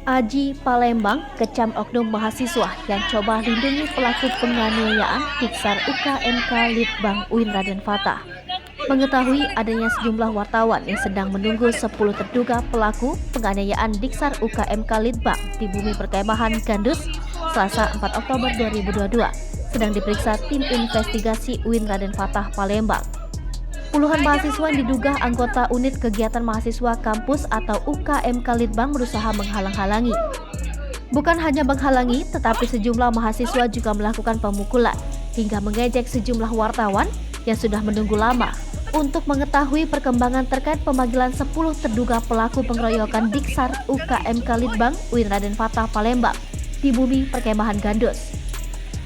Aji Palembang kecam oknum mahasiswa yang coba lindungi pelaku penganiayaan Diksar UKMK Litbang UIN Raden Fatah. Mengetahui adanya sejumlah wartawan yang sedang menunggu 10 terduga pelaku penganiayaan Diksar UKMK Litbang di bumi perkemahan Gandus, Selasa 4 Oktober 2022, sedang diperiksa tim investigasi UIN Raden Fatah Palembang. Puluhan mahasiswa yang diduga anggota unit kegiatan mahasiswa kampus atau UKMK Litbang berusaha menghalang-halangi. Bukan hanya menghalangi, tetapi sejumlah mahasiswa juga melakukan pemukulan hingga mengejek sejumlah wartawan yang sudah menunggu lama untuk mengetahui perkembangan terkait pemanggilan 10 terduga pelaku pengeroyokan Diksar UKMK Litbang UIN Raden Fatah Palembang di bumi perkemahan Gandus.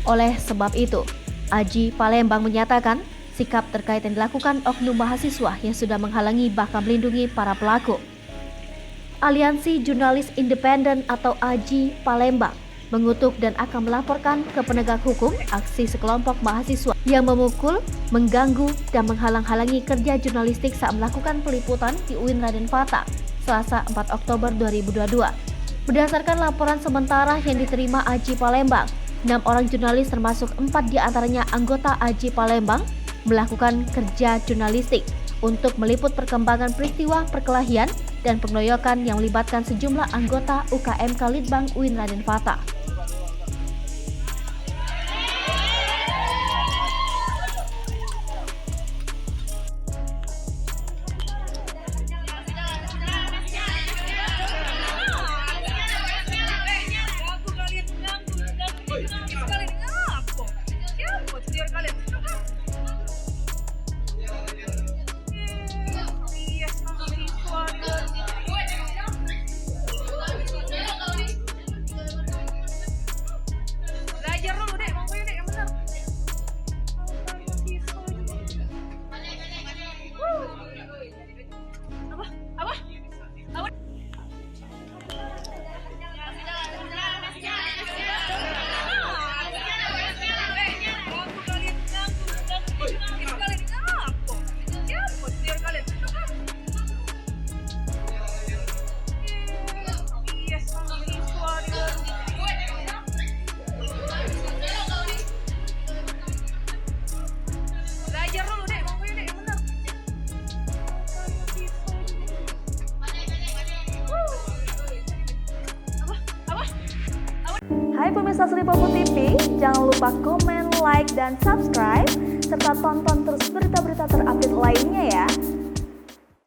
Oleh sebab itu, Aji Palembang menyatakan sikap terkait yang dilakukan oknum mahasiswa yang sudah menghalangi bahkan melindungi para pelaku. Aliansi Jurnalis Independen atau AJI Palembang mengutuk dan akan melaporkan ke penegak hukum aksi sekelompok mahasiswa yang memukul, mengganggu, dan menghalang-halangi kerja jurnalistik saat melakukan peliputan di UIN Raden Fatah, Selasa 4 Oktober 2022. Berdasarkan laporan sementara yang diterima AJI Palembang, 6 orang jurnalis termasuk 4 diantaranya anggota AJI Palembang melakukan kerja jurnalistik untuk meliput perkembangan peristiwa perkelahian dan pengeroyokan yang melibatkan sejumlah anggota UKMK Litbang UIN Raden Fatah. Hai pemirsa Sri Popo TV, jangan lupa komen, like, dan subscribe, serta tonton terus berita-berita terupdate lainnya ya.